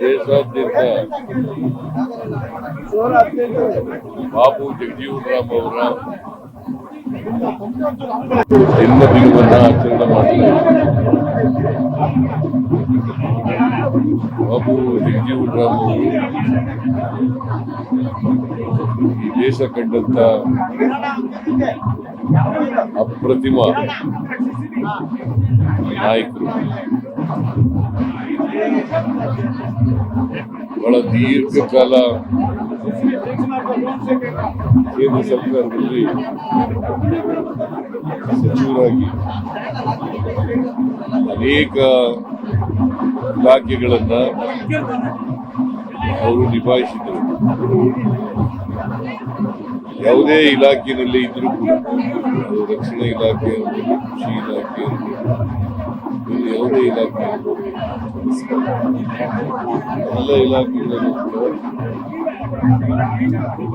ದೇಶಾದ್ಯಂತ ಬಾಬು ಜಗಜೀವನ್ ರಾಮ್ ಅವರ ಜನ್ಮದಿನವನ್ನು ಆಚರಣೆ ಮಾಡ್ತಾರೆ. ಬಾಬು ಜಗಜೀವನ್ ರಾಮ್ ಅವರು ಈ ದೇಶ ಕಂಡಂತ ಅಪ್ರತಿಮ ನಾಯಕರು. ಬಹಳ ದೀರ್ಘಕಾಲ ಕೇಂದ್ರ ಸರ್ಕಾರದಲ್ಲಿ ಸಚಿವರಾಗಿ ಅನೇಕ ಇಲಾಖೆಗಳನ್ನ ಅವರು ನಿಭಾಯಿಸಿದರು. ಯಾವುದೇ ಇಲಾಖೆಯಲ್ಲಿ ಇದ್ರೂ ಕೂಡ, ಅದು ರಕ್ಷಣಾ ಇಲಾಖೆ ಇರ್ಬೋದು, ಕೃಷಿ ಇಲಾಖೆ ಇರ್ಬೋದು, ಯಾವುದೇ ಇಲಾಖೆ ಇರ್ಬೋದು, ಎಲ್ಲ ಇಲಾಖೆಗಳನ್ನು ಕೂಡ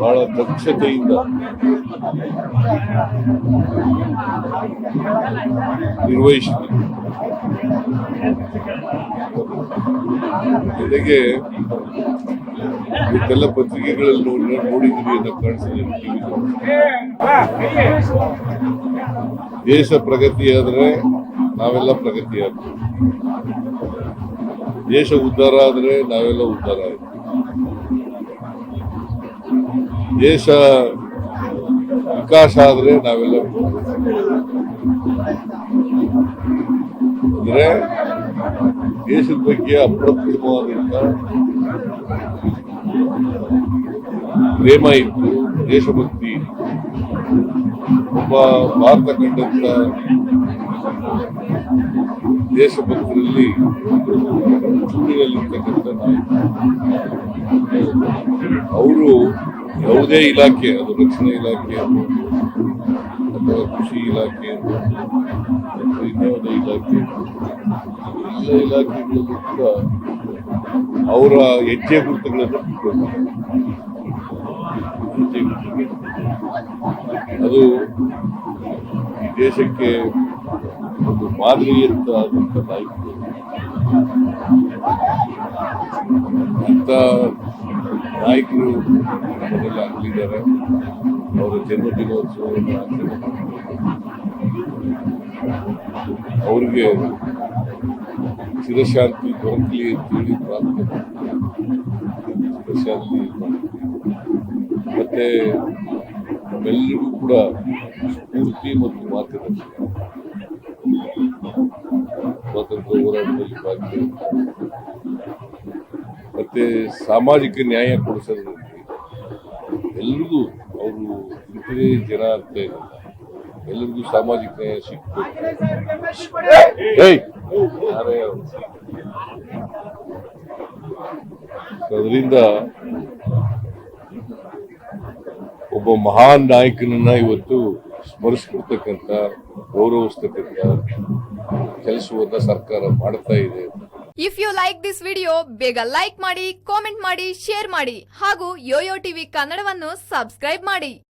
ಬಹಳ ದಕ್ಷತೆಯಿಂದ ನಿರ್ವಹಿಸಿದರು. ಜೊತೆಗೆ ಇವತ್ತೆಲ್ಲ ಪತ್ರಿಕೆಗಳಲ್ಲಿ ನೋಡಿದ್ರಿ ಅಂತ ಕಾಣಿಸಿದೆ. ದೇಶ ಪ್ರಗತಿಯಾದ್ರೆ ನಾವೆಲ್ಲ ಪ್ರಗತಿ ಆಗ್ತೀವಿ, ದೇಶ ಉದ್ಧಾರ ಆದ್ರೆ ನಾವೆಲ್ಲ ಉದ್ಧಾರ ಆಗ್ತೀವಿ, ದೇಶ ವಿಕಾಸ ಆದ್ರೆ ನಾವೆಲ್ಲ ಅಂದ್ರೆ ದೇಶದ ಬಗ್ಗೆ ಅಪ್ರತಿಮವಾದಂತ ಪ್ರೇಮ ಇತ್ತು, ದೇಶಭಕ್ತಿ ಇತ್ತು. ಒಬ್ಬ ಭಾರತ ಕಂಡಂತ ದೇಶಭಕ್ತರಲ್ಲಿ ಚೂರಿನಲ್ಲಿರ್ತಕ್ಕಂಥ ಅವರು ಯಾವುದೇ ಇಲಾಖೆ, ಅದು ರಕ್ಷಣಾ ಇಲಾಖೆ ಇರ್ಬೋದು ಅಥವಾ ಕೃಷಿ ಇಲಾಖೆ ಇರ್ಬೋದು ಅಥವಾ ಇನ್ಯಾವುದೇ ಇಲಾಖೆ ಇರ್ಬೋದು, ಎಲ್ಲ ಇಲಾಖೆಗಳಲ್ಲೂ ಕೂಡ ಅವರ ಹೆಜ್ಜೆ ಗುರುತುಗಳನ್ನು ಬಿಟ್ಕೊಳ್ತಾರೆ. ಅದು ಈ ದೇಶಕ್ಕೆ ಒಂದು ಮಾದರಿಯಂತ ಆದಂತ ನಾಯಕರು. ಅಂತ ನಾಯಕರು ನಮ್ಮನ್ನೆಲ್ಲ ಆಗಲಿದ್ದಾರೆ. ಅವರ ಜನ್ಮದಿನೋತ್ಸವವನ್ನು ಆಚರಣೆ ಅವ್ರಿಗೆ ಚಿರಶಾಂತಿ ದೊರಕಲಿ ಅಂತೇಳಿ ಪ್ರಾರ್ಥನೆ ಚಿರಶಾಂತಿ ಮತ್ತೆ ನಮ್ಮೆಲ್ಲರಿಗೂ ಕೂಡ ಸ್ಫೂರ್ತಿ ಮತ್ತು ಮಾರ್ಗದರ್ಶನ. ಸ್ವಾತಂತ್ರ್ಯ ಹೋರಾಟದಲ್ಲಿ ಭಾಗಿಯಾಗಿ ಮತ್ತೆ ಸಾಮಾಜಿಕ ನ್ಯಾಯ ಕೊಡಿಸೋದ್ರಲ್ಲಿ ಎಲ್ರಿಗೂ, ಅವರು ಇಂಥದೇ ಜನ ಅಂತ ಇರಲ್ಲ, ಎಲ್ಲರಿಗೂ ಸಾಮಾಜಿಕ ನ್ಯಾಯ ಸಿಗ್ತದೆ. ಅದರಿಂದ ಒಬ್ಬ ಮಹಾನ್ ನಾಯಕನನ್ನ ಇವತ್ತು ಸ್ಮರಿಸ್ಕೊಡ್ತಕ್ಕಂಥ, ಗೌರವಿಸ್ತಕ್ಕಂಥ ಕೆಲಸವನ್ನ ಸರ್ಕಾರ ಮಾಡ್ತಾ ಇದೆ. If you like this video, ಬೇಗ ಲೈಕ್ ಮಾಡಿ, ಕಾಮೆಂಟ್ ಮಾಡಿ, ಶೇರ್ ಮಾಡಿ ಹಾಗೂ ಯೋಯೋ ಟಿವಿ ಕನ್ನಡವನ್ನು ಸಬ್ಸ್ಕ್ರೈಬ್ ಮಾಡಿ.